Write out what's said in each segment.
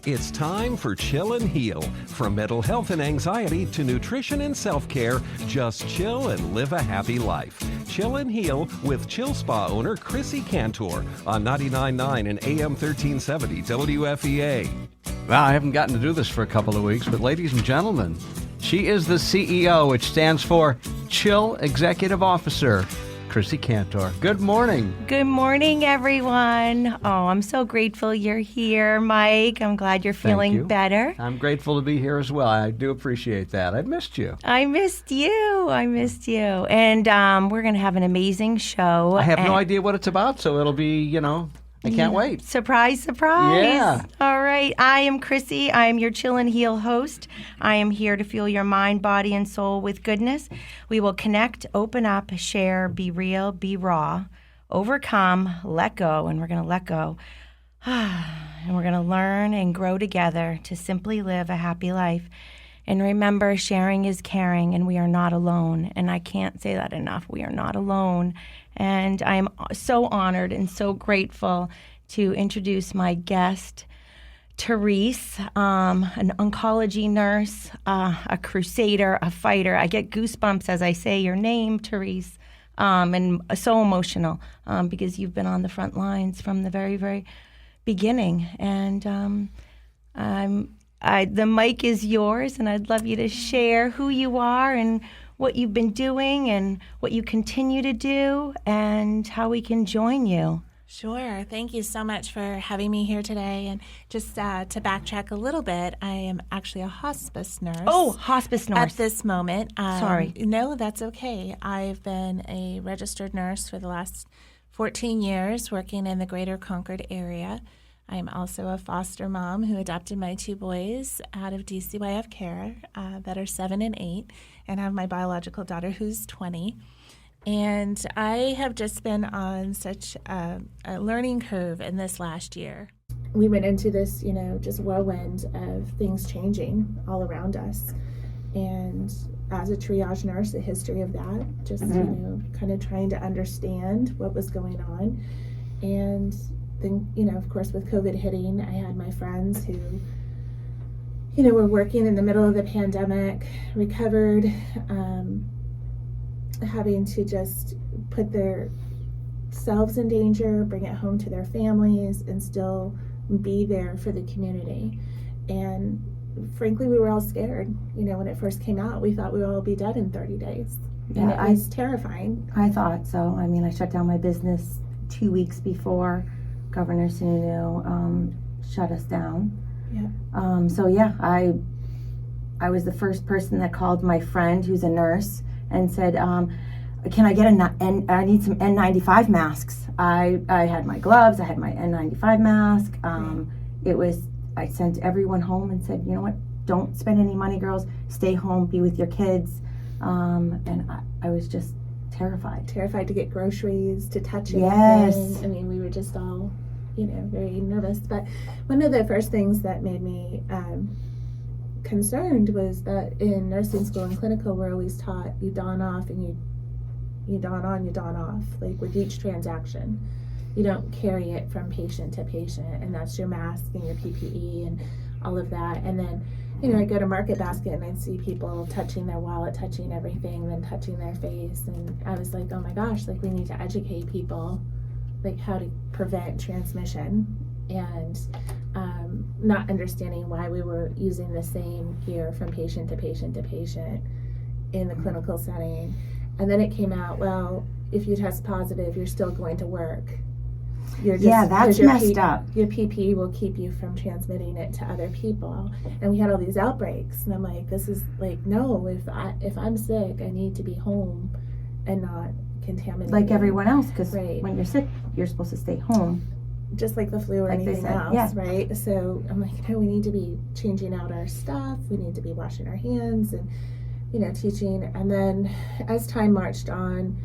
It's time for Chill and Heal. From mental health and anxiety to nutrition and self-care, just chill and live a happy life. Chill and Heal with Chill Spa owner Chrissy Cantor on 99.9 and AM 1370 WFEA. Well, I haven't gotten to do this for a couple of weeks, but ladies and gentlemen, she is the CEO, which stands for Chill Executive Officer, Chrissy Cantor. Good morning. Good morning, everyone. Oh, I'm so grateful you're here, Mike. I'm glad you're feeling better. I'm grateful to be here as well. I do appreciate that. I missed you. I missed you. And we're going to have an amazing show. I have no idea what it's about, so it'll be, I can't wait. Surprise, surprise. Yeah. All right. I am Chrissy. I am your Chill and Heal host. I am here to fuel your mind, body, and soul with goodness. We will connect, open up, share, be real, be raw, overcome, let go, and we're going to let go. And we're going to learn and grow together to simply live a happy life. And remember, sharing is caring, and we are not alone. And I can't say that enough. We are not alone. And I'm so honored and so grateful to introduce my guest, Terese, an oncology nurse, a crusader, a fighter. I get goosebumps as I say your name, Terese, and so emotional because you've been on the front lines from the very, very beginning. And the mic is yours, and I'd love you to share who you are and what you've been doing and what you continue to do and how we can join you. Sure. Thank you so much for having me here today. And just to backtrack a little bit, I am actually a hospice nurse. Oh, hospice nurse. At this moment. Sorry. No, that's okay. I've been a registered nurse for the last 14 years working in the greater Concord area. I'm also a foster mom who adopted my two boys out of DCYF care that are 7 and 8, and I have my biological daughter who's 20. And I have just been on such a learning curve in this last year. We went into this, just whirlwind of things changing all around us. And as a triage nurse, a history of that, just, kind of trying to understand what was going on. And then, of course, with COVID hitting, I had my friends who, were working in the middle of the pandemic, recovered, having to just put their selves in danger, bring it home to their families, and still be there for the community. And frankly, we were all scared. When it first came out, we thought we would all be dead in 30 days. And it was terrifying. I thought so. I shut down my business 2 weeks before Governor Sununu shut us down. Yeah. I was the first person that called my friend who's a nurse and said, can I get I need some N95 masks. I had my gloves, I had my N95 mask. I sent everyone home and said, you know what, don't spend any money, girls, stay home, be with your kids. And I was just terrified to get groceries, to touch anything. Yes. We were just all, very nervous. But one of the first things that made me concerned was that in nursing school and clinical, we're always taught you don off and you don on, you don off, like with each transaction. You don't carry it from patient to patient, and that's your mask and your PPE and all of that. And then I go to Market Basket and I see people touching their wallet, touching everything, then touching their face. And I was like, oh my gosh, we need to educate people, how to prevent transmission. And not understanding why we were using the same gear from patient to patient to patient in the clinical setting. And then it came out, well, if you test positive, you're still going to work. That's messed up. Your PPE will keep you from transmitting it to other people. And we had all these outbreaks, and I'm like, this is no. If I'm sick, I need to be home and not contaminated. Like everyone else, because when you're sick, you're supposed to stay home. Just like the flu or anything else, right? So I'm like, we need to be changing out our stuff. We need to be washing our hands and, teaching. And then as time marched on,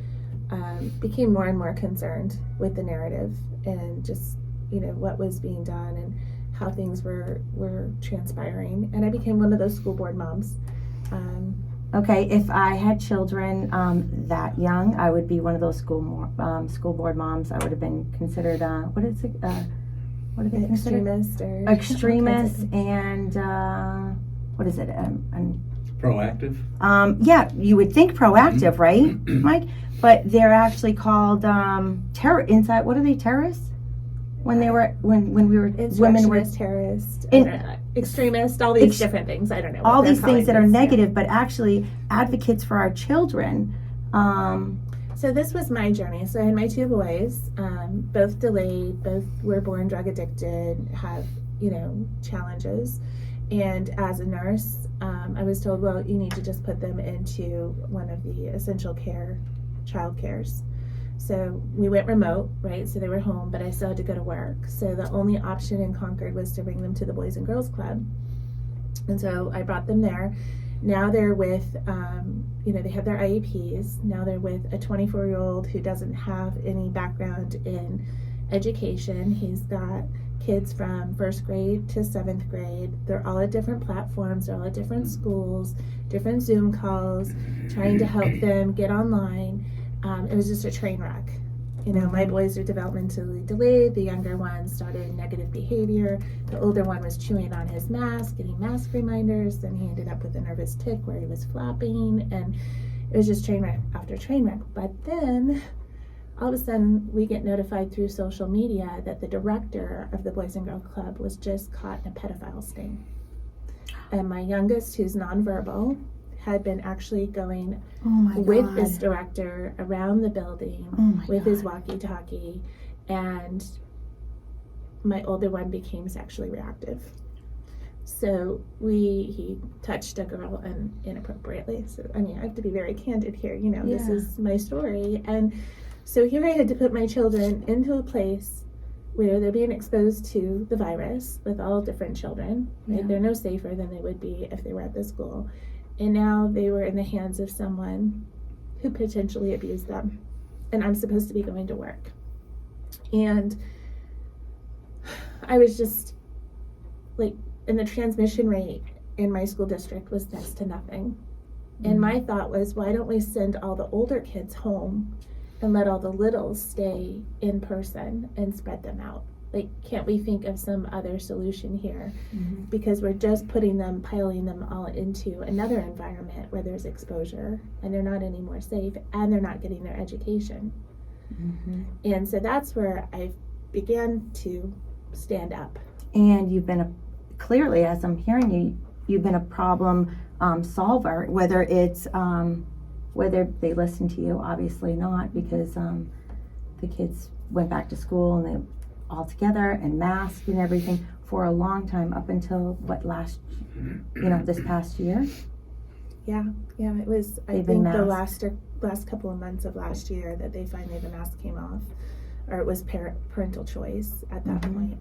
became more and more concerned with the narrative and just, what was being done and how things were transpiring. And I became one of those school board moms. Okay, if I had children that young, I would be one of those school board moms. I would have been considered, what are they considered? Extremist or Extremists and what is it? Proactive? Yeah, you would think proactive, right, Mike? But they're actually called inside. What are they? Terrorists? When they were when we were women were terrorist, extremist, all these different things. I don't know. All these things that are negative, but actually advocates for our children. So this was my journey. So I had my two boys, both delayed, both were born drug addicted, have challenges. And as a nurse, I was told, well, you need to just put them into one of the essential care child cares. So we went remote, right? So they were home, but I still had to go to work. So the only option in Concord was to bring them to the Boys and Girls Club. And so I brought them there. Now they're with, they have their IEPs. Now they're with a 24-year-old who doesn't have any background in education. He's got kids from 1st grade to 7th grade. They're all at different platforms. They're all at different schools, different Zoom calls, trying to help them get online. It was just a train wreck. My boys are developmentally delayed. The younger one started negative behavior. The older one was chewing on his mask, getting mask reminders. Then he ended up with a nervous tic where he was flapping. And it was just train wreck after train wreck. But then all of a sudden we get notified through social media that the director of the Boys and Girls Club was just caught in a pedophile sting. And my youngest, who's nonverbal, had been actually going with this director around the building with his walkie-talkie, and my older one became sexually reactive. So he touched a girl inappropriately. So I have to be very candid here. This is my story, and so here I had to put my children into a place where they're being exposed to the virus with all different children. Right? Yeah. They're no safer than they would be if they were at the school. And now they were in the hands of someone who potentially abused them. And I'm supposed to be going to work. And I was just and the transmission rate in my school district was next to nothing. And my thought was, why don't we send all the older kids home and let all the littles stay in person and spread them out? Can't we think of some other solution here? Because we're just piling them all into another environment where there's exposure and they're not any more safe and they're not getting their education. And so that's where I began to stand up. And you've been clearly, as I'm hearing you, you've been a problem solver, whether it's whether they listen to you, obviously not, because the kids went back to school and they all together and masked and everything for a long time, up until this past year. Yeah, it was. I think the last couple of months of last year that the mask came off, or it was parental choice at that point.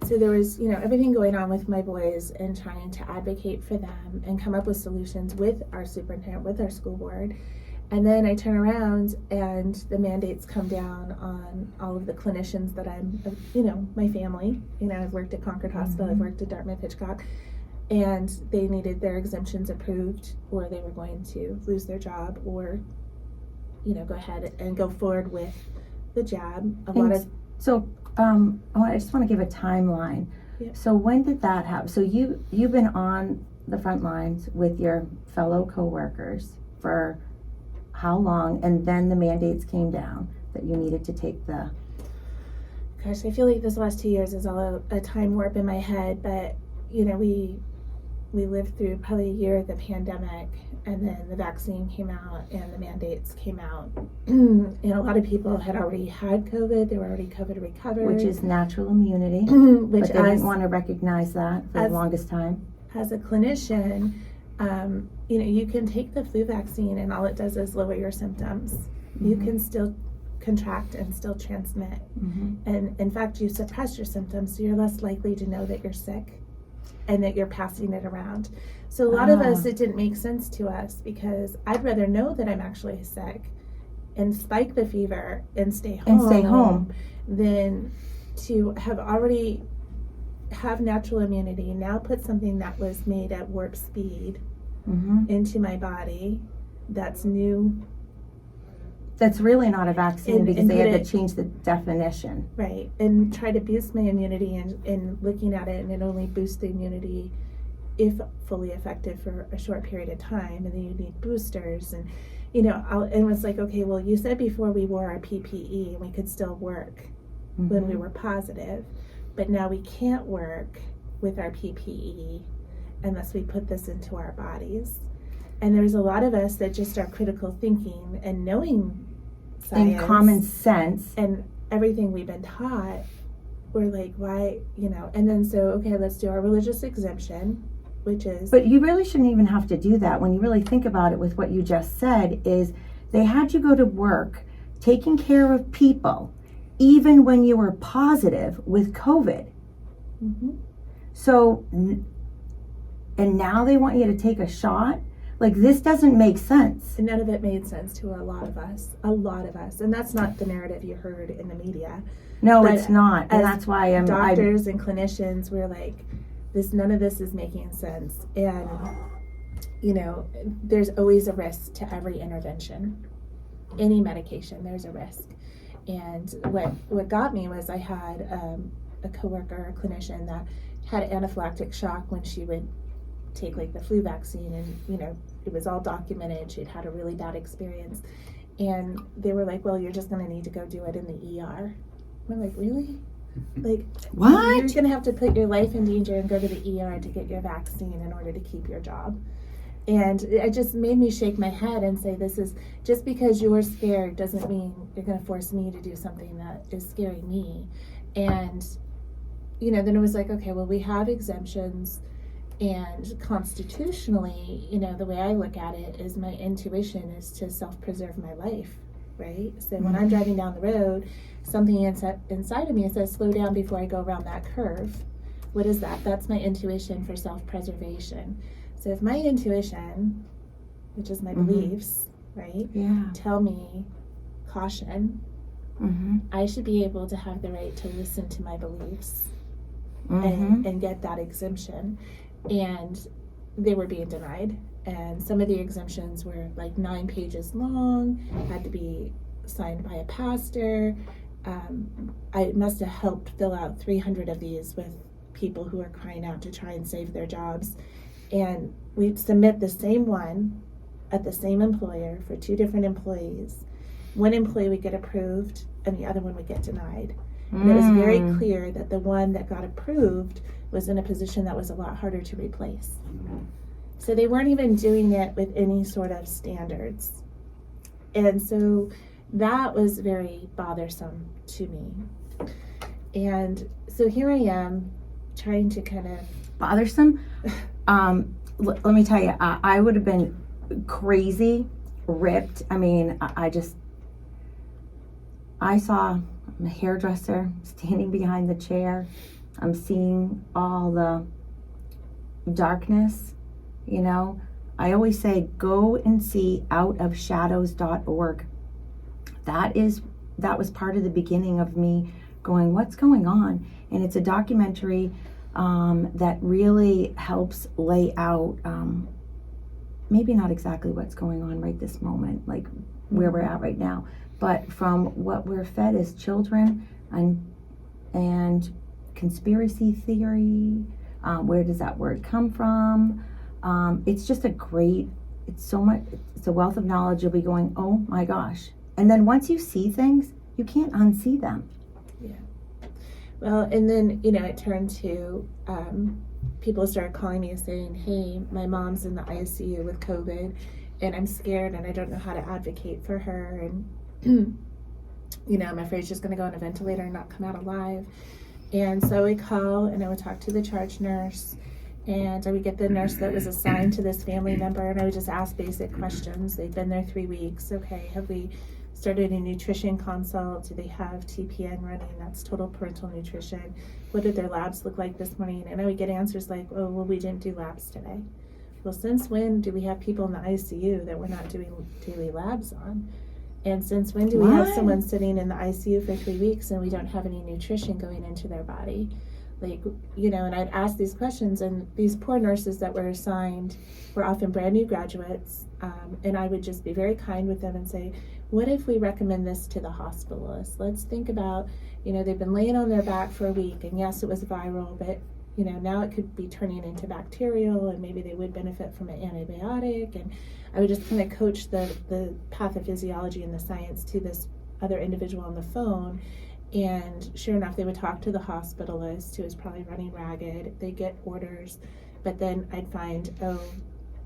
So there was everything going on with my boys and trying to advocate for them and come up with solutions with our superintendent, with our school board. And then I turn around and the mandates come down on all of the clinicians that I'm, my family. I've worked at Concord Hospital, I've worked at Dartmouth Hitchcock, and they needed their exemptions approved or they were going to lose their job or, go ahead and go forward with the jab. I just want to give a timeline. Yeah. So when did that happen? So you've been on the front lines with your fellow coworkers for how long? And then the mandates came down that you needed to take the... Gosh, I feel like this last 2 years is all a time warp in my head, but we lived through probably a year of the pandemic, and then the vaccine came out and the mandates came out. And a lot of people had already had COVID, they were already COVID recovered. Which is natural immunity, but they didn't want to recognize that for the longest time. As a clinician, you can take the flu vaccine and all it does is lower your symptoms. You can still contract and still transmit. And in fact, you suppress your symptoms, so you're less likely to know that you're sick and that you're passing it around. So a lot of us, it didn't make sense to us, because I'd rather know that I'm actually sick and spike the fever and stay home than to have natural immunity, now put something that was made at warp speed into my body that's new That's really not a vaccine because and they had put to change the definition. Right, and try to boost my immunity, and looking at it, and it only boosts the immunity if fully effective for a short period of time, and then you need boosters, and and it was like, okay, well, you said before we wore our PPE and we could still work when we were positive, but now we can't work with our PPE unless we put this into our bodies. And there's a lot of us that just are critical thinking and knowing science and common sense and everything we've been taught. We're like, why, and then so, okay, let's do our religious exemption, which is. But you really shouldn't even have to do that. When you really think about it with what you just said, is they had you go to work taking care of people even when you were positive with COVID. So, and now they want you to take a shot? Like, this doesn't make sense. And none of it made sense to a lot of us. And that's not the narrative you heard in the media. No, but it's not. And that's why doctors and clinicians were like, none of this is making sense. And, there's always a risk to every intervention. Any medication, there's a risk. And what got me was I had a coworker, a clinician, that had anaphylactic shock when she would take like the flu vaccine, and it was all documented. She'd had a really bad experience, and they were like, well, you're just going to need to go do it in the ER. I'm like, really? Like, what? You're going to have to put your life in danger and go to the ER to get your vaccine in order to keep your job. And it just made me shake my head and say, this is just because you're scared doesn't mean you're going to force me to do something that is scaring me. And then it was like, okay, well, we have exemptions. And constitutionally, the way I look at it is my intuition is to self-preserve my life, right? So when I'm driving down the road, something inside of me says, slow down before I go around that curve. What is that? That's my intuition for self-preservation. So if my intuition, which is my beliefs, right, tell me caution, I should be able to have the right to listen to my beliefs and get that exemption. And they were being denied, and some of the exemptions were like 9 pages long, had to be signed by a pastor. I must have helped fill out 300 of these with people who are crying out to try and save their jobs, and we'd submit the same one at the same employer for 2 different employees. One employee would get approved and the other one would get denied. And it was very clear that the one that got approved was in a position that was a lot harder to replace. So they weren't even doing it with any sort of standards. And so that was very bothersome to me. And so here I am trying to kind of... Bothersome? Let me tell you, I would have been crazy, ripped. I mean, I saw a hairdresser standing behind the chair. I'm seeing all the darkness, I always say, go and see outofshadows.org. That was part of the beginning of me going, what's going on? And it's a documentary that really helps lay out, maybe not exactly what's going on right this moment, like where we're at right now, but from what we're fed as children and conspiracy theory, where does that word come from? It's just it's a wealth of knowledge. You'll be going, oh my gosh. And then once you see things, you can't unsee them. Yeah. Well, and then, it turned to, people started calling me and saying, hey, my mom's in the ICU with COVID and I'm scared and I don't know how to advocate for her. And, I'm afraid she's going to go on a ventilator and not come out alive. And so we call and I would talk to the charge nurse, and I would get the nurse that was assigned to this family member, and I would just ask basic questions. They've been there 3 weeks. Okay, have we started a nutrition consult? Do they have TPN running? That's total parental nutrition. What did their labs look like this morning? And I would get answers like, oh, well, we didn't do labs today. Well, since when do we have people in the ICU that we're not doing daily labs on? And since when do we have someone sitting in the ICU for 3 weeks and we don't have any nutrition going into their body? Like, and I'd ask these questions, and these poor nurses that were assigned were often brand new graduates. And I would just be very kind with them and say, what if we recommend this to the hospitalist? Let's think about, they've been laying on their back for a week, and yes, it was viral, but now it could be turning into bacterial, and maybe they would benefit from an antibiotic. And I would just kind of coach the pathophysiology and the science to this other individual on the phone. And sure enough, they would talk to the hospitalist, who was probably running ragged. They get orders, but then I'd find, oh,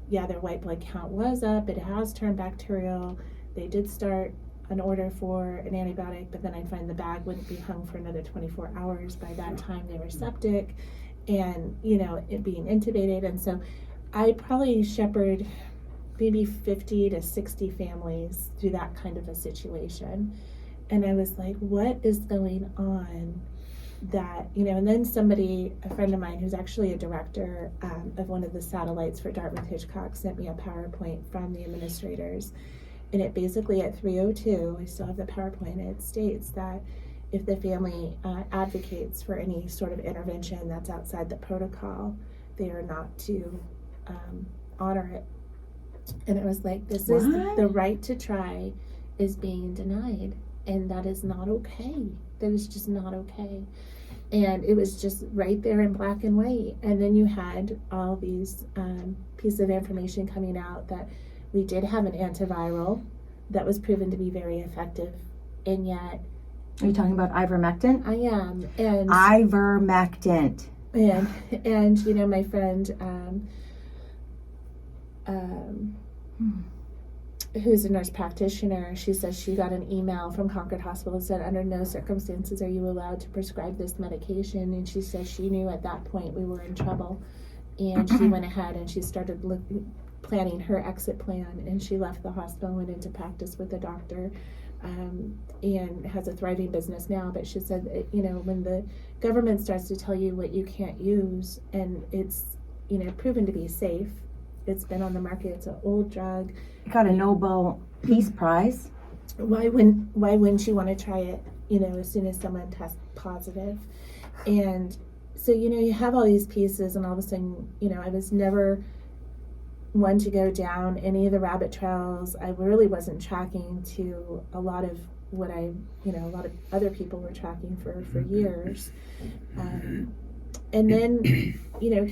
yeah, their white blood count was up. It has turned bacterial. They did start an order for an antibiotic, but then I'd find the bag wouldn't be hung for another 24 hours. By that time, they were septic and, it being intubated. And so I probably shepherd maybe 50 to 60 families through that kind of a situation. And I was like, what is going on that, and then a friend of mine who's actually a director of one of the satellites for Dartmouth-Hitchcock, sent me a PowerPoint from the administrators. And it basically at 3:02, I still have the PowerPoint, it states that if the family advocates for any sort of intervention that's outside the protocol, they are not to honor it. And it was like, this is the right to try is being denied. And that is not okay. That is just not okay. And it was just right there in black and white. And then you had all these pieces of information coming out that we did have an antiviral that was proven to be very effective. And yet... Are you talking about ivermectin? I am. And ivermectin. And my friend... who's a nurse practitioner, she says she got an email from Concord Hospital that said, under no circumstances are you allowed to prescribe this medication. And she says she knew at that point we were in trouble. And she went ahead and she started planning her exit plan. And she left the hospital, went into practice with a doctor, and has a thriving business now. But she said, when the government starts to tell you what you can't use, and it's, proven to be safe, it's been on the market, it's an old drug. It got a Nobel Peace Prize. Why wouldn't you want to try it, as soon as someone tests positive? And so, you have all these pieces, and all of a sudden, I was never one to go down any of the rabbit trails. I really wasn't tracking to a lot of what a lot of other people were tracking for years. And then,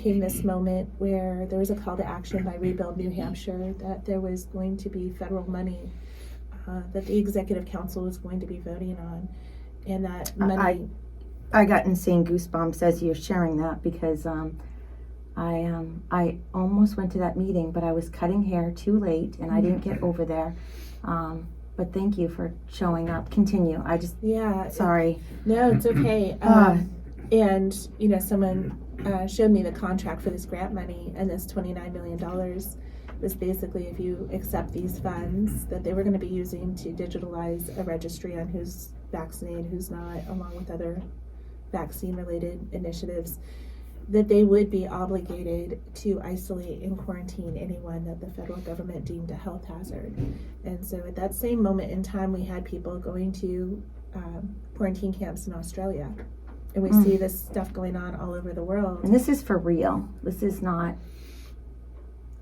came this moment where there was a call to action by Rebuild New Hampshire that there was going to be federal money that the Executive Council was going to be voting on. And that money... I got insane goosebumps as you're sharing that, because I almost went to that meeting, but I was cutting hair too late and I didn't get over there. But thank you for showing up. Continue. Sorry. No, it's okay. And, someone showed me the contract for this grant money, and this $29 million was basically, if you accept these funds, that they were going to be using to digitalize a registry on who's vaccinated, who's not, along with other vaccine-related initiatives, that they would be obligated to isolate and quarantine anyone that the federal government deemed a health hazard. And so at that same moment in time, we had people going to quarantine camps in Australia. And we see this stuff going on all over the world. And this is for real. This is not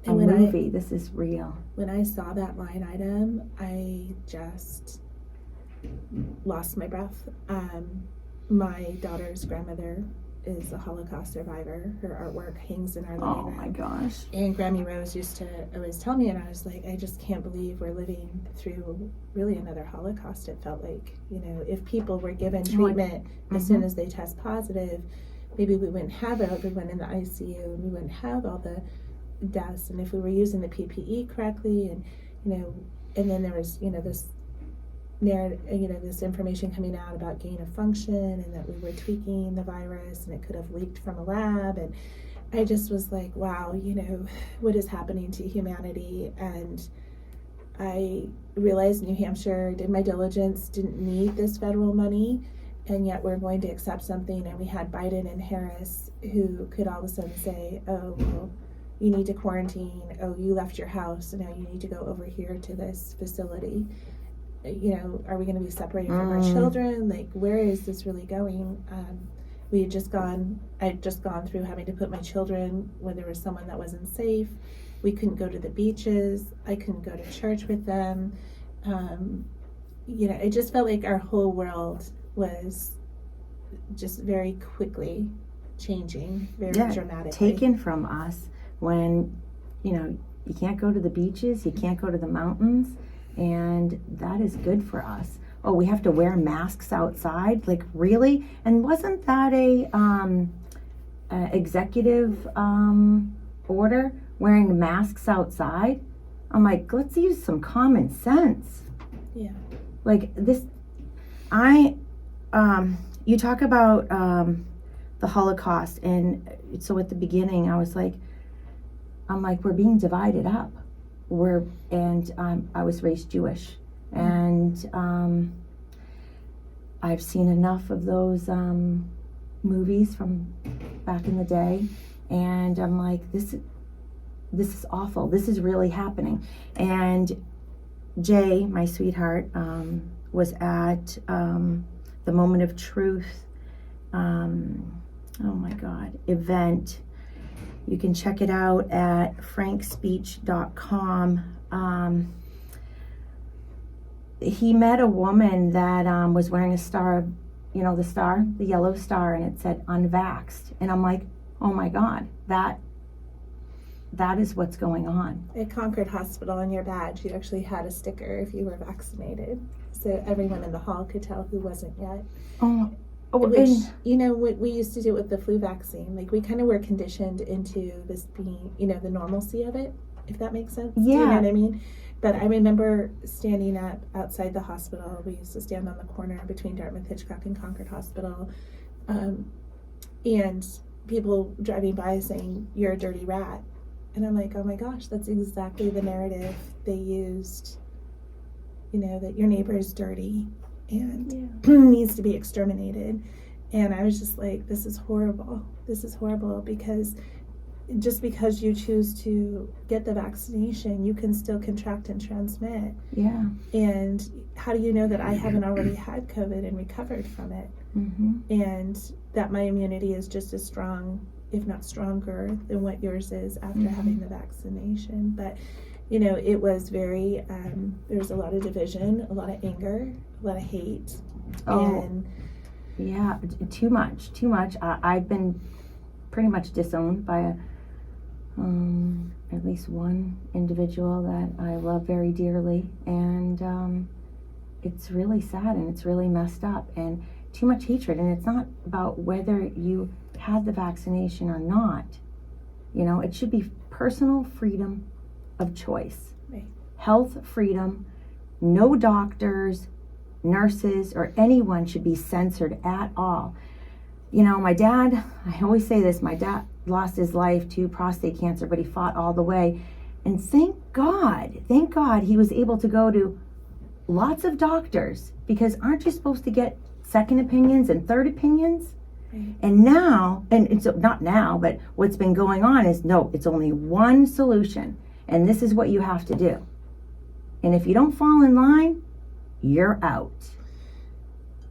a movie. This is real. When I saw that line item, I just lost my breath. My daughter's grandmother is a Holocaust survivor. Her artwork hangs in our living room. Oh my gosh. And Grammy Rose used to always tell me, and I was like, I just can't believe we're living through really another Holocaust. It felt like, if people were given treatment as soon as they test positive, maybe we wouldn't have everyone in the ICU, and we wouldn't have all the deaths. And if we were using the PPE correctly, and and then there was this narrative, this information coming out about gain of function, and that we were tweaking the virus and it could have leaked from a lab. And I just was like, wow, what is happening to humanity? And I realized New Hampshire, did my diligence, didn't need this federal money, and yet we're going to accept something. And we had Biden and Harris who could all of a sudden say, oh, well, you need to quarantine. Oh, you left your house, and now you need to go over here to this facility. Are we going to be separated from our children? Like, where is this really going? I'd just gone through having to put my children when there was someone that wasn't safe. We couldn't go to the beaches. I couldn't go to church with them. it just felt like our whole world was just very quickly changing, very dramatically. Taken from us when, you can't go to the beaches, you can't go to the mountains, and that is good for us. Oh, we have to wear masks outside? Like, really? And wasn't that a executive order, wearing masks outside? I'm like, let's use some common sense. Yeah. Like this, you talk about the Holocaust, and so at the beginning I was like, we're being divided up. I was raised Jewish, and I've seen enough of those movies from back in the day, and I'm like, this is awful. This is really happening. And Jay, my sweetheart, was at the Moment of Truth, event. You can check it out at frankspeech.com. He met a woman that was wearing a star, the star, the yellow star, and it said unvaxxed. And I'm like, oh my God, that is what's going on. At Concord Hospital, on your badge, you actually had a sticker if you were vaccinated. So everyone in the hall could tell who wasn't yet. Which, what we used to do with the flu vaccine, like we kind of were conditioned into this being, the normalcy of it, if that makes sense. Yeah. Do you know what I mean? But I remember standing up outside the hospital. We used to stand on the corner between Dartmouth, Hitchcock, and Concord Hospital. And people driving by saying, "You're a dirty rat." And I'm like, oh my gosh, that's exactly the narrative they used, that your neighbor is dirty and needs to be exterminated. And I was just like, this is horrible. This is horrible, because just because you choose to get the vaccination, you can still contract and transmit. Yeah. And how do you know that I haven't already had COVID and recovered from it? Mm-hmm. And that my immunity is just as strong, if not stronger, than what yours is after having the vaccination. But it was very there was a lot of division, a lot of anger, a lot of hate. Too much. I've been pretty much disowned by at least one individual that I love very dearly, and it's really sad, and it's really messed up, and too much hatred. And it's not about whether you had the vaccination or not. It should be personal freedom of choice. Right. Health freedom. No doctors, nurses, or anyone should be censored at all. My dad, I always say this, my dad lost his life to prostate cancer, but he fought all the way. And thank God he was able to go to lots of doctors, because aren't you supposed to get second opinions and third opinions? Right. And now, and so not now, but what's been going on is, no, it's only one solution, and this is what you have to do. And if you don't fall in line, you're out.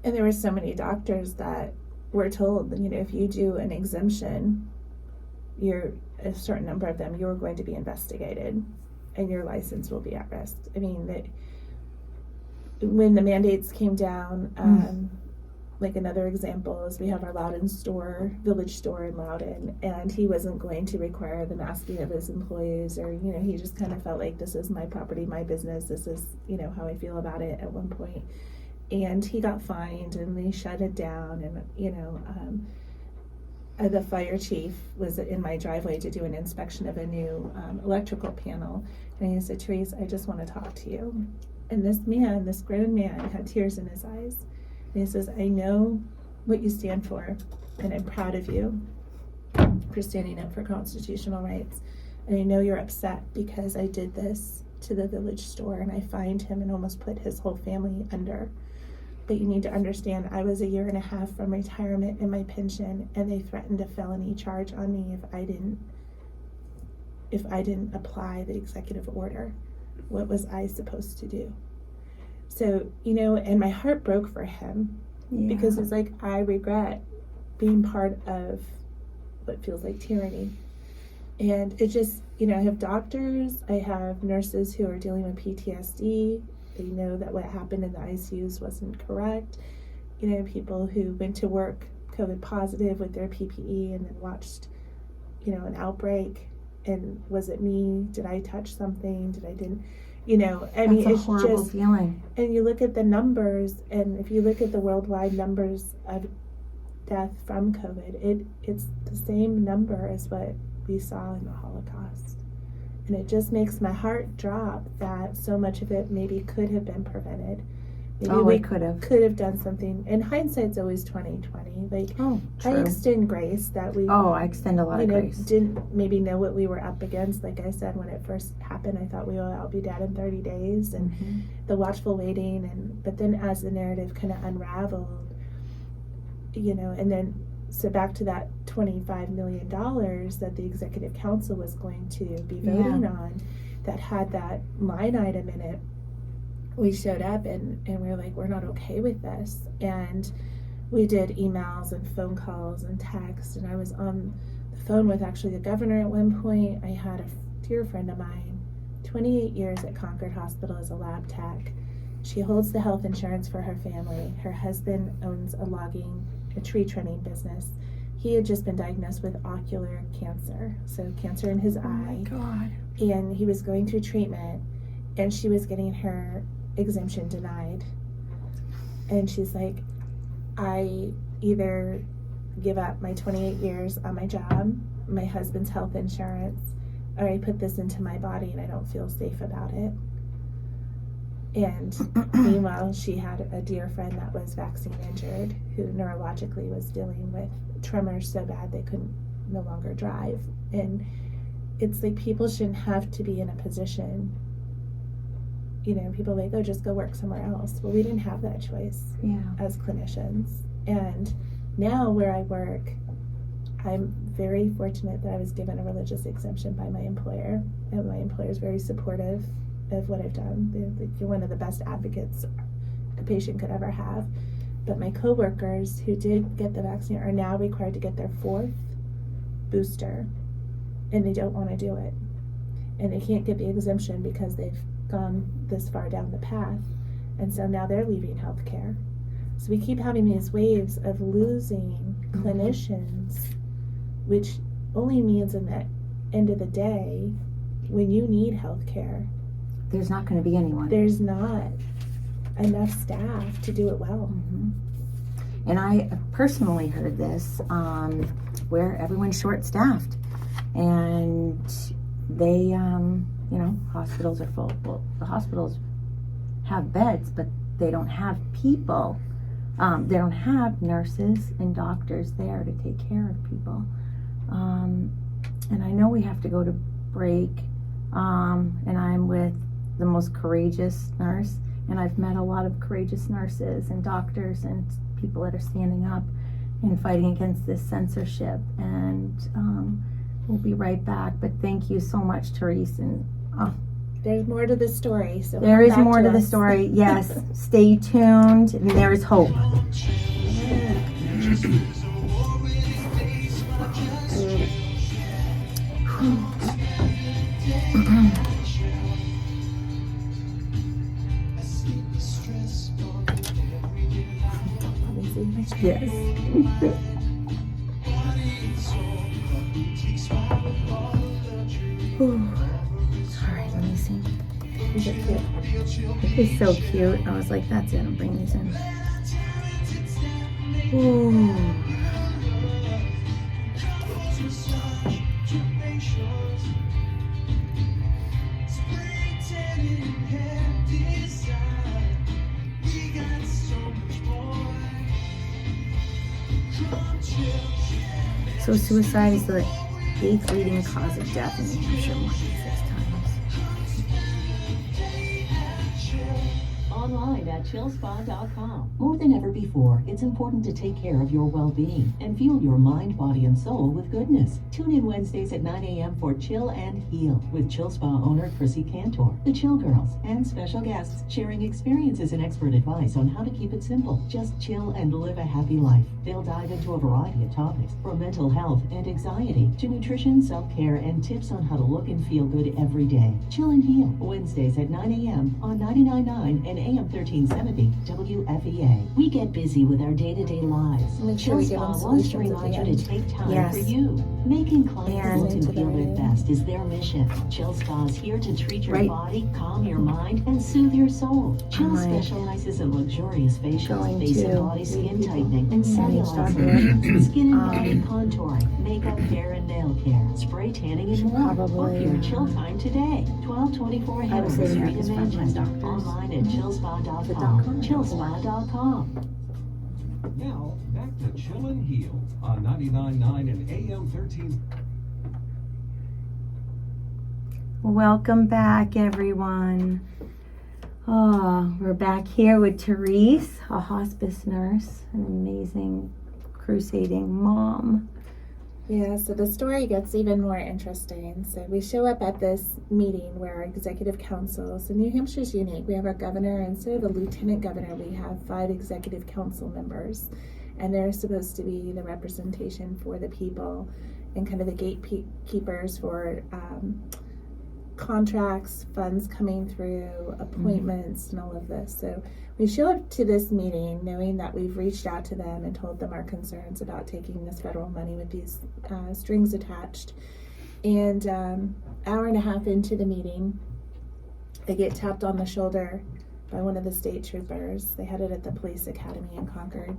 And there were so many doctors that were told, if you do an exemption, a certain number of them, you're going to be investigated and your license will be at risk. I mean, when the mandates came down, like another example is we have our Loudon store, village store in Loudon, and he wasn't going to require the masking of his employees, or, he just kind of felt like, this is my property, my business, this is, how I feel about it at one point. And he got fined, and they shut it down, and, the fire chief was in my driveway to do an inspection of a new electrical panel, and he said, "Terese, I just want to talk to you." And this grown man, had tears in his eyes. And he says, "I know what you stand for, and I'm proud of you for standing up for constitutional rights. And I know you're upset because I did this to the village store, and I fined him and almost put his whole family under. But you need to understand, I was 1.5 years from retirement in my pension, and they threatened a felony charge on me if I didn't apply the executive order. What was I supposed to do?" So, and my heart broke for him, because it's like, I regret being part of what feels like tyranny. And it just, I have doctors, I have nurses who are dealing with PTSD, They know that what happened in the ICUs wasn't correct. You know, people who went to work COVID positive with their PPE and then watched, you know, an outbreak, and was it me? Did I touch something? Did I didn't? You know, I mean, That's it's a horrible just feeling. And you look at the numbers, and if you look at the worldwide numbers of death from COVID, it's the same number as what we saw in the Holocaust. And it just makes my heart drop that so much of it maybe could have been prevented. Maybe we could have done something. And hindsight's always 20/20. Like, true. I extend grace that we I extend a lot of grace. didn't maybe know what we were up against. Like I said, when it first happened, I thought we will all be dead in 30 days, and the watchful waiting. But then as the narrative kind of unraveled, you know, and then so back to that $25 million that the executive council was going to be voting on, that had that line item in it. We showed up and we were like, we're not okay with this. And we did emails and phone calls and texts. And I was on the phone with actually the governor at one point. I had a dear friend of mine, 28 years at Concord Hospital as a lab tech. She holds the health insurance for her family. Her husband owns a tree trimming business. He had just been diagnosed with ocular cancer, so cancer in his eye. Oh my God. And he was going through treatment, and she was getting her exemption denied. And she's like, I either give up my 28 years on my job, my husband's health insurance, or I put this into my body and I don't feel safe about it. And meanwhile, she had a dear friend that was vaccine injured, who neurologically was dealing with tremors so bad they couldn't no longer drive. And it's like, people shouldn't have to be in a position, you know, people are like, oh, just go work somewhere else. Well, we didn't have that choice as clinicians. And now where I work, I'm very fortunate that I was given a religious exemption by my employer, and my employer is very supportive of what I've done. You're one of the best advocates a patient could ever have. But my coworkers who did get the vaccine are now required to get their 4th booster, and they don't want to do it. And they can't get the exemption because they've gone this far down the path. And so now they're leaving healthcare. So we keep having these waves of losing clinicians, which only means in the end of the day, when you need healthcare, There's not going to be anyone. there's not enough staff to do it well. And I personally heard this where everyone's short-staffed, and they, you know, hospitals are full. Well, the hospitals have beds, but they don't have people. They don't have nurses and doctors there to take care of people. And I know we have to go to break, and I'm with the most courageous nurse, and I've met a lot of courageous nurses and doctors and people that are standing up and fighting against this censorship. And we'll be right back, but thank you so much, Terese. And There's more to the story. So there come is back more to the us. story. Yes, stay tuned, and there is hope. Yes. Ooh. All right, let me see. He's so cute. I was like, that's it. I'm bringing these in. Ooh. So suicide is the 8th leading cause of death in New Hampshire, more than 6 times. online at chillspa.com. More than ever before, it's important to take care of your well-being and fuel your mind, body, and soul with goodness. Tune in Wednesdays at 9 a.m. for Chill and Heal with Chill Spa owner Chrissy Cantor, the Chill Girls, and special guests sharing experiences and expert advice on how to keep it simple. Just chill and live a happy life. They'll dive into a variety of topics, from mental health and anxiety to nutrition, self-care, and tips on how to look and feel good every day. Chill and Heal, Wednesdays at 9 a.m. on 99.9 and AM 1370 WFEA. We get busy with our day-to-day lives. Make sure Chill we give Spa them wants to solutions at remind the you to end. take time Yes. for you. Making clients And look and into feel the- their best is their mission. Chill Spa is here to treat your Right. body, calm your mind, and soothe your soul. Chill Right. specializes in luxurious facials, Going face and to body meet skin people. tightening, and cellulite Start solutions, skin and body Um, contouring, makeup, hair and nail care, spray tanning, and more. Book your chill time today. 1224 I Hanover was saying Street that in because my Manchester. doctors- Online at The chillspa.com. .com. Chillspa.com. Now, back to Chill and Heal on 99.9 and AM 13. Welcome back, everyone. Oh, we're back here with Terese, a hospice nurse, an amazing crusading mom. Yeah, so the story gets even more interesting. So we show up at this meeting where our executive council, so New Hampshire's unique. We have our governor, and instead of a lieutenant governor, we have 5 executive council members. And they're supposed to be the representation for the people and kind of the gatekeepers for contracts, funds coming through, appointments, and all of this. So we show up to this meeting knowing that we've reached out to them and told them our concerns about taking this federal money with these strings attached. And hour and a half into the meeting, I get tapped on the shoulder by one of the state troopers. They had it at the police academy in Concord.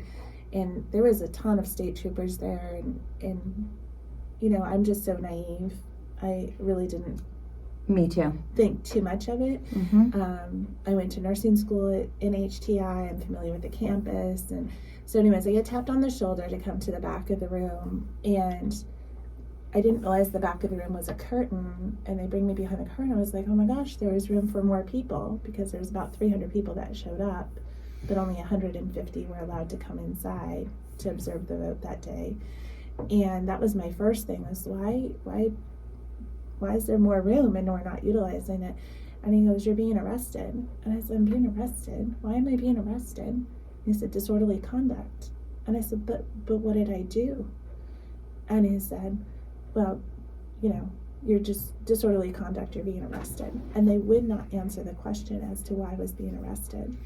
And there was a ton of state troopers there. And you know, I'm just so naive. I really didn't Me too. think too much of it. I went to nursing school at NHTI. I'm familiar with the campus. And so anyways, I get tapped on the shoulder to come to the back of the room. And I didn't realize the back of the room was a curtain. And they bring me behind the curtain. I was like, oh my gosh, there was room for more people, because there was about 300 people that showed up, but only 150 were allowed to come inside to observe the vote that day. And that was my first thing, was why is there more room and we're not utilizing it? And he goes, you're being arrested. And I said, I'm being arrested? Why am I being arrested? And he said, disorderly conduct. And I said, but what did I do? And he said, well, you know, you're just disorderly conduct, you're being arrested. And they would not answer the question as to why I was being arrested.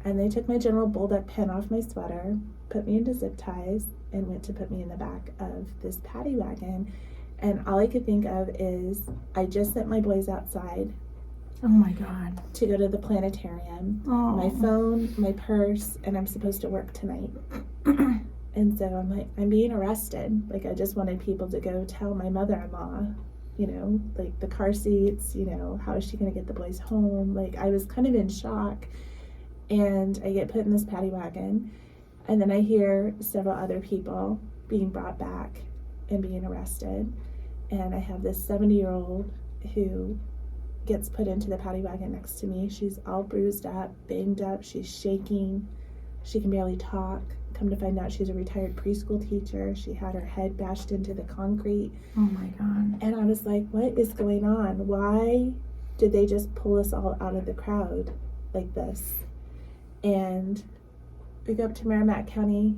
And they took my General Bulldog pen off my sweater, put me into zip ties, and went to put me in the back of this paddy wagon. And all I could think of is, I just sent my boys outside Oh my God. to go to the planetarium. Oh. My phone, my purse, and I'm supposed to work tonight. And so I'm like, I'm being arrested. Like, I just wanted people to go tell my mother-in-law, you know, like the car seats, you know, how is she going to get the boys home? Like, I was kind of in shock. And I get put in this paddy wagon. And then I hear several other people being brought back and being arrested. And I have this 70-year-old who gets put into the paddy wagon next to me. She's all bruised up, banged up, she's shaking, she can barely talk. Come to find out, she's a retired preschool teacher. She had her head bashed into the concrete. Oh my God. And I was like, what is going on? Why did they just pull us all out of the crowd like this? And we go up to Merrimack County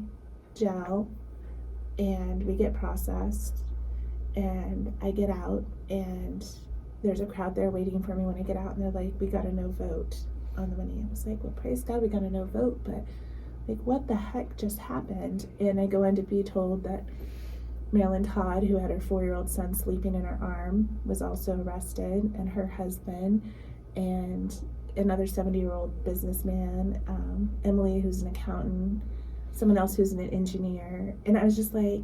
Jail, and we get processed, and I get out, and there's a crowd there waiting for me when I get out, and they're like, we got a no vote on the money. I was like, well, praise God, we got a no vote, but like, what the heck just happened? And I go in to be told that Marilyn Todd, who had her 4-year-old son sleeping in her arm, was also arrested, and her husband, and another 70-year-old businessman, Emily, who's an accountant, someone else who's an engineer. And I was just like,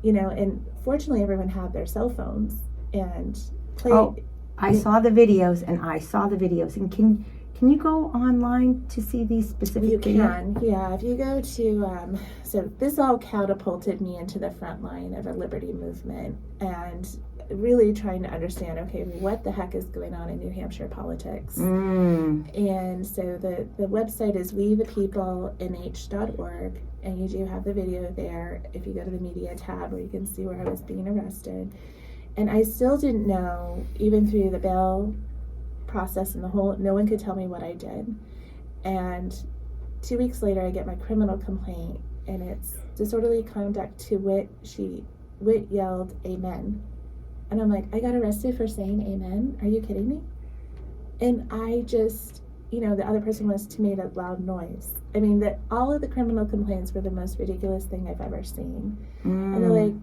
you know, and fortunately everyone had their cell phones and played. Oh, I saw the videos, and can Can you go online to see these specific You videos? can, yeah. If you go to, so this all catapulted me into the front line of a liberty movement and really trying to understand, okay, what the heck is going on in New Hampshire politics? And so the website is wethepeoplenh.org, and you do have the video there if you go to the media tab where you can see where I was being arrested. And I still didn't know, even through the bail process and the whole, no one could tell me what I did. And 2 weeks later, I get my criminal complaint, and it's disorderly conduct to wit. Wit yelled, "Amen." And I'm like, I got arrested for saying amen? Are you kidding me? And I just, the other person was to make a loud noise. I mean, that all of the criminal complaints were the most ridiculous thing I've ever seen. And they're like,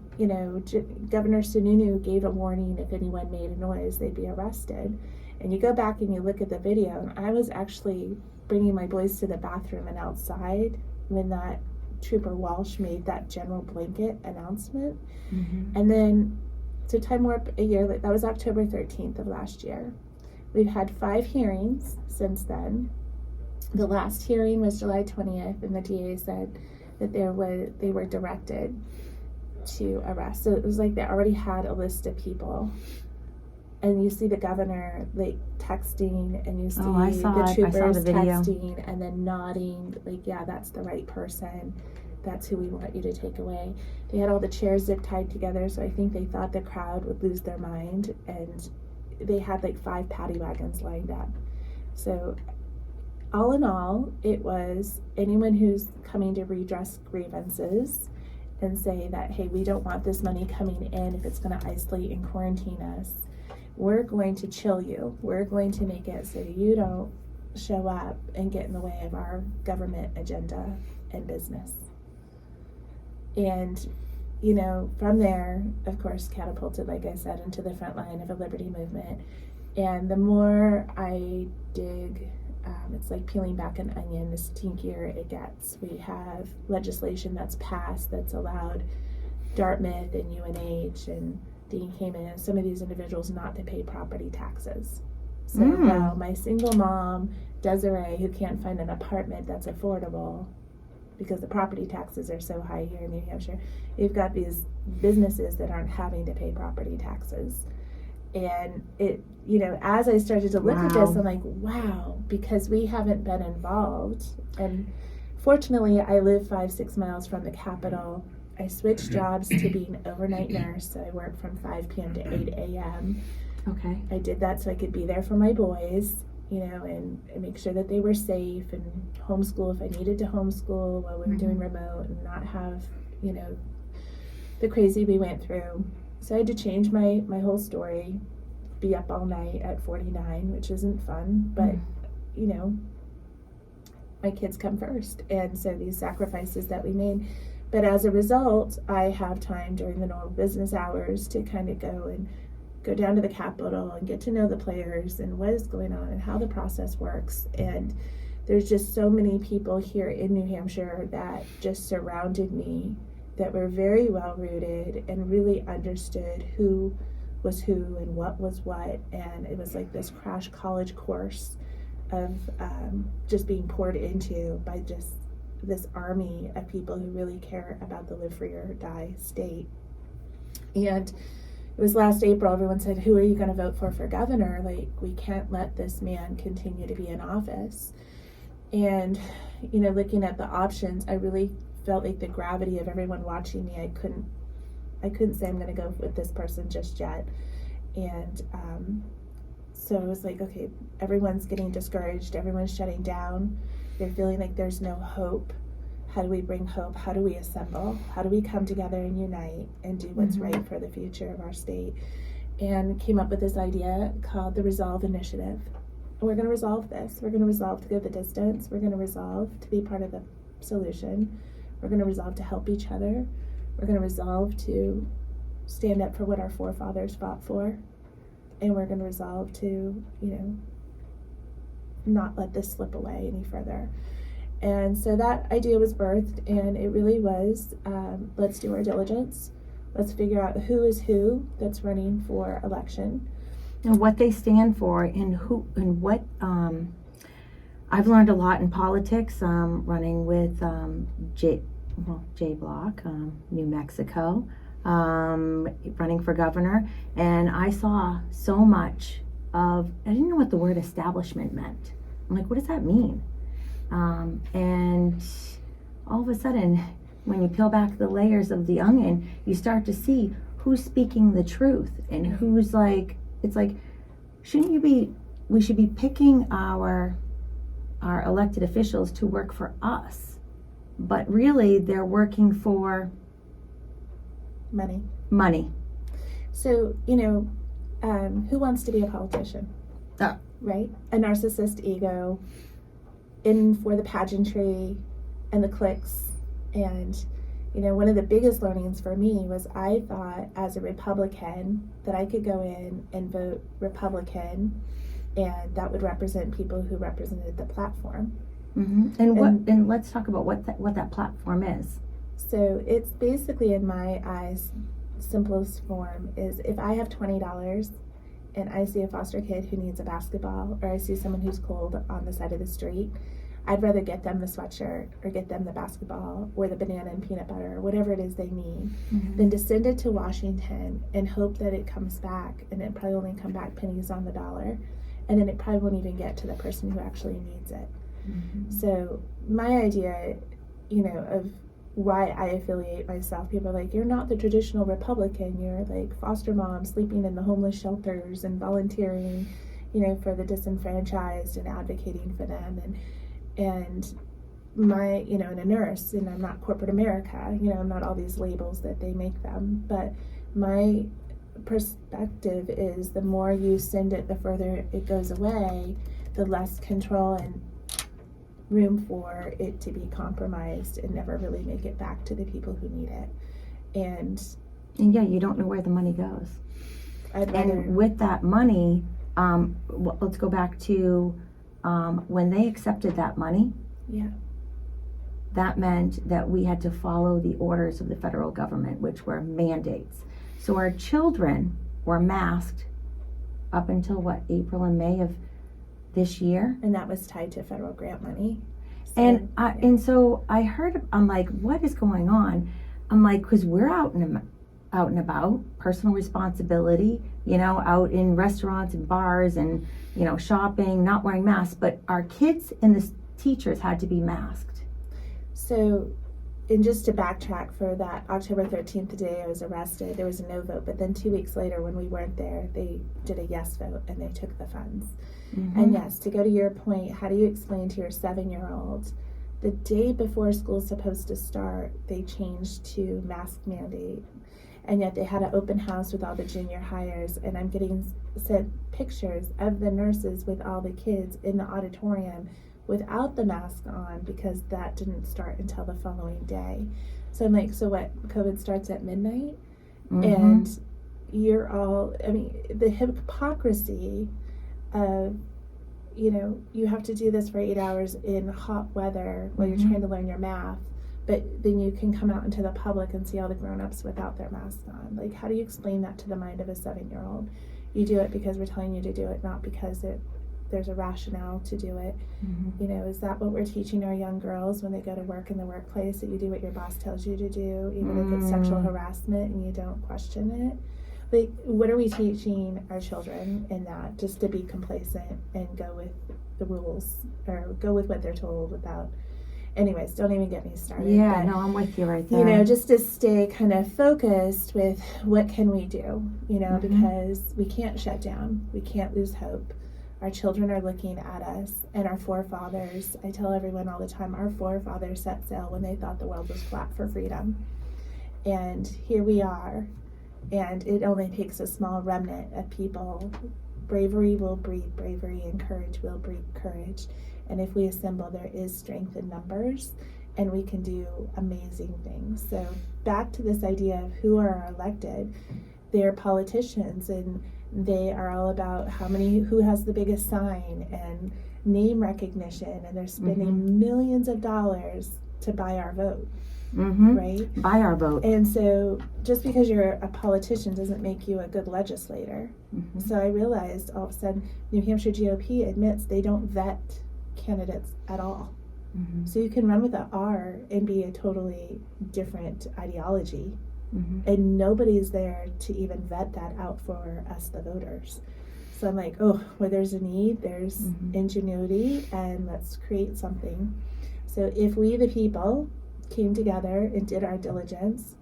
Governor Sununu gave a warning if anyone made a noise, they'd be arrested. And you go back and you look at the video, and I was actually bringing my boys to the bathroom and outside when that Trooper Walsh made that general blanket announcement. And then, so time warp a year, that was October 13th of last year. We've had 5 hearings since then. The last hearing was July 20th, and the DA said that they were directed to arrest. So it was like they already had a list of people. And you see the governor like texting, and you see the troopers texting and then nodding, like, yeah, that's the right person. That's who we want you to take away. They had all the chairs zip tied together, so I think they thought the crowd would lose their mind, and they had like 5 paddy wagons lined up. So all in all, it was anyone who's coming to redress grievances and say that, hey, we don't want this money coming in if it's going to isolate and quarantine us. We're going to chill you. We're going to make it so you don't show up and get in the way of our government agenda and business. And, from there, of course, catapulted, like I said, into the front line of a liberty movement. And the more I dig, it's like peeling back an onion, the stinkier it gets. We have legislation that's passed that's allowed Dartmouth and UNH and Dean Kamen and some of these individuals not to pay property taxes. So now my single mom, Desiree, who can't find an apartment that's affordable because the property taxes are so high here in New Hampshire, you've got these businesses that aren't having to pay property taxes. And it, as I started to look at this, I'm like, wow, because we haven't been involved. And fortunately, I live 5-6 miles from the Capitol. I switched jobs to being overnight nurse, so I work from 5 p.m. to 8 a.m. Okay. I did that so I could be there for my boys, and make sure that they were safe, and homeschool if I needed to homeschool while we were doing remote, and not have, the crazy we went through. So I had to change my whole story, be up all night at 49, which isn't fun, but, my kids come first. And so these sacrifices that we made. But as a result, I have time during the normal business hours to kind of go down to the Capitol and get to know the players and what is going on and how the process works. And there's just so many people here in New Hampshire that just surrounded me that were very well rooted and really understood who was who and what was what. And it was like this crash college course of just being poured into by just this army of people who really care about the live free or die state. And it was last April, everyone said, who are you going to vote for governor? Like, we can't let this man continue to be in office. And, looking at the options, I really felt like the gravity of everyone watching me, I couldn't say I'm going to go with this person just yet. And so it was like, okay, everyone's getting discouraged, everyone's shutting down, they're feeling like there's no hope. How do we bring hope? How do we assemble? How do we come together and unite and do what's right for the future of our state? And came up with this idea called the Resolve Initiative. And we're going to resolve this. We're going to resolve to go the distance. We're going to resolve to be part of the solution. We're going to resolve to help each other. We're going to resolve to stand up for what our forefathers fought for. And we're going to resolve to, not let this slip away any further. And so that idea was birthed, and it really was, let's do our diligence. Let's figure out who is who that's running for election. And what they stand for, and who, and what I've learned a lot in politics, running with J Block, New Mexico, running for governor, and I saw so much of, I didn't know what the word establishment meant. I'm like, what does that mean? And all of a sudden, when you peel back the layers of the onion, you start to see who's speaking the truth and who's like, it's like, we should be picking our elected officials to work for us, but really they're working for money. So, who wants to be a politician? Right? A narcissist ego, in for the pageantry and the clicks. And, one of the biggest learnings for me was I thought as a Republican that I could go in and vote Republican, and that would represent people who represented the platform. Mm-hmm. And let's talk about what that platform is. So it's basically, in my eyes, simplest form is if I have $20 and I see a foster kid who needs a basketball, or I see someone who's cold on the side of the street, I'd rather get them the sweatshirt or get them the basketball or the banana and peanut butter or whatever it is they need, than to send it to Washington and hope that it comes back, and it probably only come back pennies on the dollar, and then it probably won't even get to the person who actually needs it. So my idea, of why I affiliate myself, people are like, you're not the traditional Republican, you're like foster mom sleeping in the homeless shelters and volunteering, for the disenfranchised and advocating for them, and my, and a nurse, and I'm not corporate America, I'm not all these labels that they make them, but my perspective is the more you send it, the further it goes away, the less control and room for it to be compromised and never really make it back to the people who need it. And yeah, you don't know where the money goes. And with that money, let's go back to when they accepted that money. Yeah. That meant that we had to follow the orders of the federal government, which were mandates. So our children were masked up until April and May of this year, and that was tied to federal grant money. And so I heard, I'm like, what is going on? I'm like, because we're out and about, personal responsibility, out in restaurants and bars and shopping, not wearing masks, but our kids and the teachers had to be masked. So, and just to backtrack, for that October 13th, the day I was arrested, there was a no vote, but then 2 weeks later when we weren't there, they did a yes vote and they took the funds. And yes, to go to your point, how do you explain to your 7-year-old the day before school's supposed to start, they changed to mask mandate, and yet they had an open house with all the junior hires, and I'm getting sent pictures of the nurses with all the kids in the auditorium without the mask on, because that didn't start until the following day. So I'm like, so what, COVID starts at midnight? And you're all, the hypocrisy of, you have to do this for 8 hours in hot weather while you're trying to learn your math, but then you can come out into the public and see all the grown-ups without their masks on. Like, how do you explain that to the mind of a 7-year-old? You do it because we're telling you to do it, not because there's a rationale to do it. Is that what we're teaching our young girls when they go to work in the workplace, that you do what your boss tells you to do, even if it's sexual harassment, and you don't question it? Like, what are we teaching our children in that? Just to be complacent and go with the rules, or go with what they're told without. Anyways, don't even get me started. Yeah, but, no, I'm with you right there. Just to stay kind of focused with what can we do, because we can't shut down. We can't lose hope. Our children are looking at us, and our forefathers, I tell everyone all the time, our forefathers set sail when they thought the world was flat for freedom. And here we are. And it only takes a small remnant of people. Bravery will breed bravery, and courage will breed courage. And if we assemble, there is strength in numbers, and we can do amazing things. So back to this idea of who are elected, they're politicians, and they are all about who has the biggest sign and name recognition, and they're spending millions of dollars to buy our vote. Right? Buy our vote. And so just because you're a politician doesn't make you a good legislator. So I realized all of a sudden New Hampshire GOP admits they don't vet candidates at all. Mm-hmm. So you can run with an R and be a totally different ideology, Mm-hmm. and nobody's there to even vet that out for us, the voters. So I'm like, oh, where there's a need, there's Mm-hmm. ingenuity, and let's create something. So if we, the people, came together and did our diligence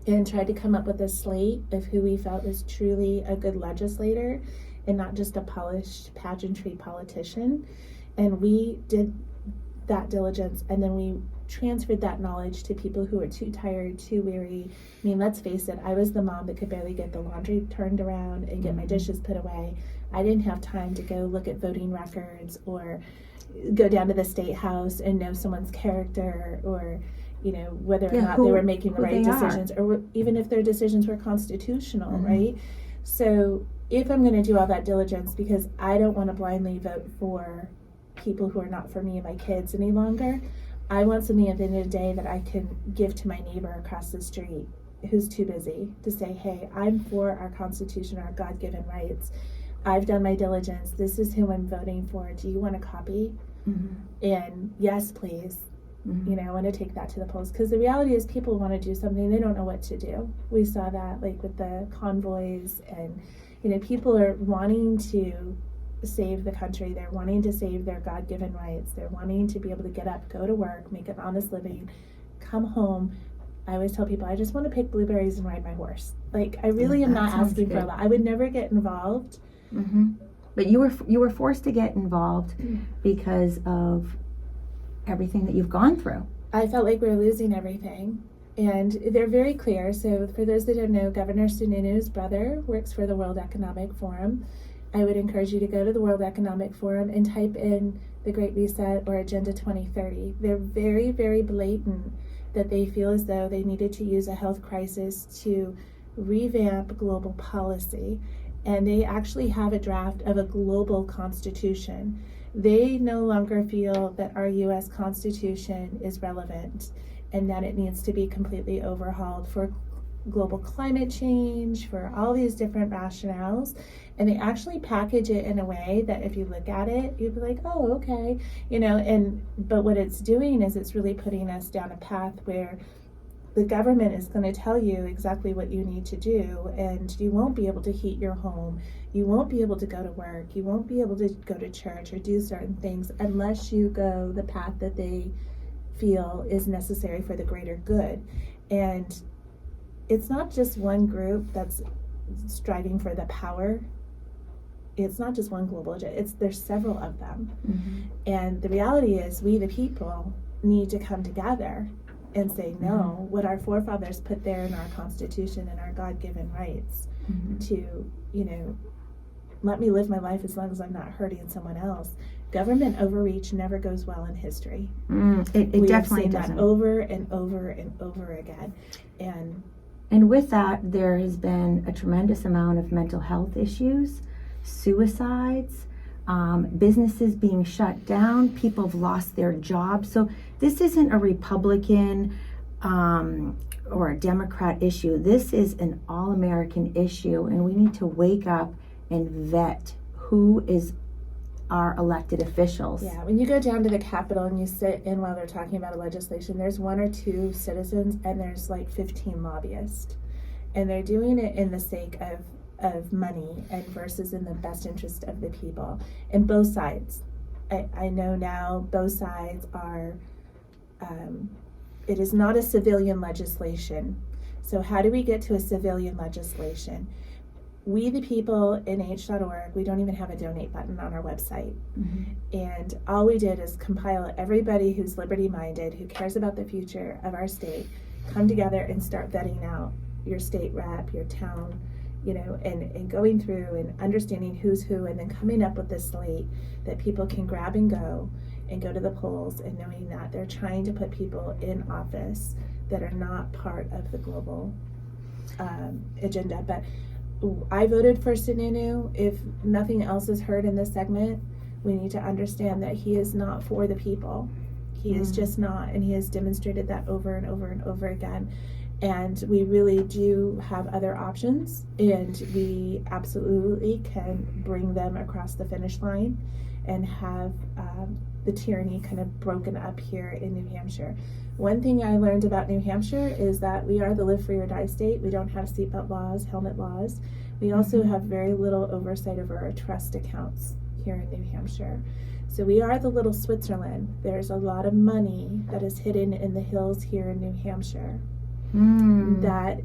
and tried to come up with a slate of who we felt was truly a good legislator and not just a polished pageantry politician, and we did that diligence, and then we transferred that knowledge to people who were too tired, too weary. I mean, let's face it, I was the mom that could barely get the laundry turned around and get my dishes put away. I didn't have time to go look at voting records or go down to the state house and know someone's character, or whether or not they were making the right decisions, or even if their decisions were constitutional, right? So if I'm going to do all that diligence, because I don't want to blindly vote for people who are not for me and my kids any longer, I want something at the end of the day that I can give to my neighbor across the street who's too busy to say, hey, I'm for our Constitution, our God-given rights. I've done my diligence. This is who I'm voting for. Do you want a copy? Mm-hmm. And yes, please. Mm-hmm. I want to take that to the polls, because the reality is people want to do something, they don't know what to do. We saw that like with the convoys, and people are wanting to save the country. They're wanting to save their God-given rights. They're wanting to be able to get up, go to work, make an honest living, come home. I always tell people, I just want to pick blueberries and ride my horse. Like, I really am not asking for a lot. I would never get involved. Mm-hmm. But you were forced to get involved because of everything that you've gone through. I felt like we were losing everything. And they're very clear. So for those that don't know, Governor Sununu's brother works for the World Economic Forum. I would encourage you to go to the World Economic Forum and type in the Great Reset or Agenda 2030. They're very, very blatant that they feel as though they needed to use a health crisis to revamp global policy. And they actually have a draft of a global constitution. They no longer feel that our U.S. Constitution is relevant and that it needs to be completely overhauled for global climate change, for all these different rationales. And they actually package it in a way that if you look at it, you'd be like, oh, okay, but what it's doing is it's really putting us down a path where the government is going to tell you exactly what you need to do, and you won't be able to heat your home, you won't be able to go to work, you won't be able to go to church or do certain things unless you go the path that they feel is necessary for the greater good. And it's not just one group that's striving for the power. It's not just one global agenda. There's several of them. Mm-hmm. And the reality is we, the people, need to come together and say, no, what our forefathers put there in our Constitution and our God-given rights to, let me live my life as long as I'm not hurting someone else. Government overreach never goes well in history. It we definitely have seen doesn't. that over and over and over again. And with that, there has been a tremendous amount of mental health issues, suicides, businesses being shut down, people have lost their jobs. So this isn't a Republican or a Democrat issue. This is an all-American issue, and we need to wake up and vet who is our elected officials. Yeah, when you go down to the Capitol and you sit in while they're talking about a legislation, there's one or two citizens and there's like 15 lobbyists. And they're doing it in the sake of money and versus in the best interest of the people. And both sides. I know now both sides are, it is not a civilian legislation. So how do we get to a civilian legislation? We, the people, NH.org, we don't even have a donate button on our website. And all we did is compile everybody who's liberty-minded, who cares about the future of our state, come together and start vetting out your state rep, your town, and going through and understanding who's who, and then coming up with this slate that people can grab and go to the polls, and knowing that they're trying to put people in office that are not part of the global agenda. But I voted for Sununu. If nothing else is heard in this segment, we need to understand that he is not for the people. He is just not, and he has demonstrated that over and over and over again. And we really do have other options, and we absolutely can bring them across the finish line and have the tyranny kind of broken up here in New Hampshire. One thing I learned about New Hampshire is that we are the live free or die state. We don't have seatbelt laws, helmet laws. We also have very little oversight over our trust accounts here in New Hampshire. So we are the little Switzerland. There's a lot of money that is hidden in the hills here in New Hampshire. That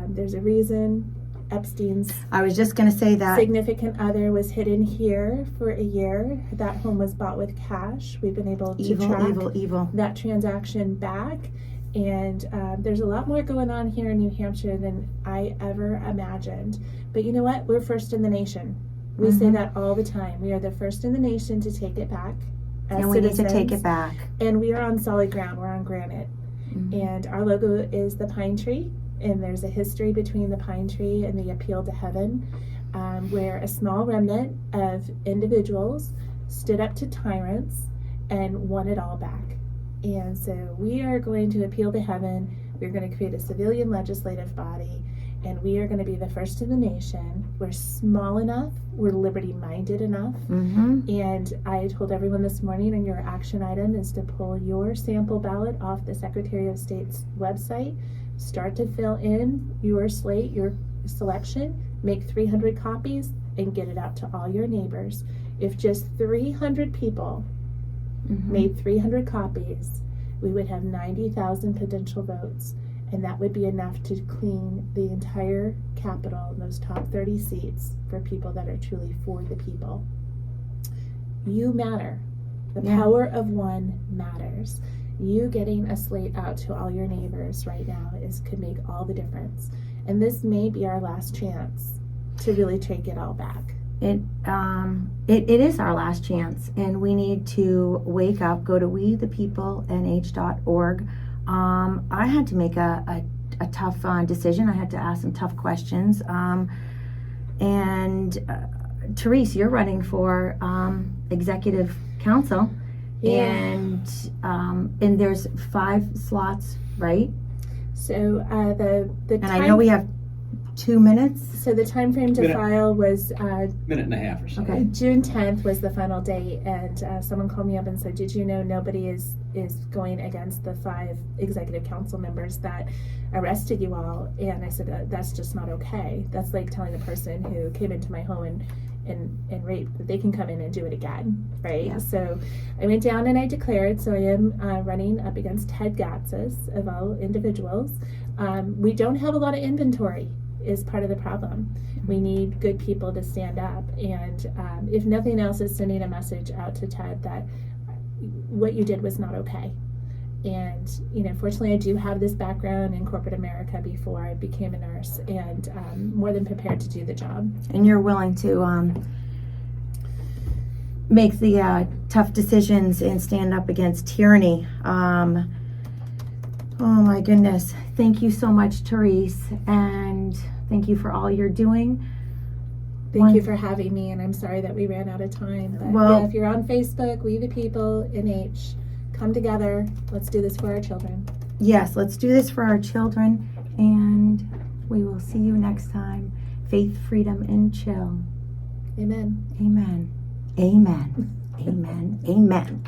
there's a reason Epstein's I was just going to say that. significant other was hidden here for a year. That home was bought with cash. We've been able to track Evil. that transaction back. And there's a lot more going on here in New Hampshire than I ever imagined. But you know what? We're first in the nation. We say that all the time. We are the first in the nation to take it back as And we need citizens. to take it back. And we are on solid ground. We're on granite. And our logo is the pine tree. And there's a history between the pine tree and the appeal to heaven, where a small remnant of individuals stood up to tyrants and won it all back. And so we are going to appeal to heaven. We're going to create a civilian legislative body, and we are going to be the first in the nation. We're small enough, we're liberty-minded enough, and I told everyone this morning, and your action item is to pull your sample ballot off the Secretary of State's website, start to fill in your slate, your selection, make 300 copies, and get it out to all your neighbors. If just 300 people made 300 copies, we would have 90,000 potential votes, and that would be enough to clean the entire Capitol, those top 30 seats, for people that are truly for the people. You matter. The power of one matters. You getting a slate out to all your neighbors right now could make all the difference. And this may be our last chance to really take it all back. It is our last chance, and we need to wake up. Go to wethepeoplenh.org. I had to make a tough decision. I had to ask some tough questions. And Terese, you're running for executive council, and there's 5 slots, right? So the And time, I know we have 2 minutes. So the time frame to Minute. file was Minute and a half or so. Okay. June 10th was the final date, and someone called me up and said, did you know nobody is going against the 5 executive council members that arrested you all? And I said, that's just not okay. That's like telling the person who came into my home and raped that they can come in and do it again, right? Yeah. So I went down and I declared, so I am running up against Ted Gatzis, of all individuals. We don't have a lot of inventory is part of the problem. We need good people to stand up, and if nothing else, is sending a message out to Ted that what you did was not okay. And fortunately, I do have this background in corporate America before I became a nurse, and more than prepared to do the job. And you're willing to make the tough decisions and stand up against tyranny. Oh my goodness. Thank you so much, Terese, and thank you for all you're doing. Thank you for having me, and I'm sorry that we ran out of time. But Well- if you're on Facebook, We the People NH, come together. Let's do this for our children. Yes, let's do this for our children, and we will see you next time. Faith, freedom, and chill. Amen. Amen. Amen. Amen. Amen.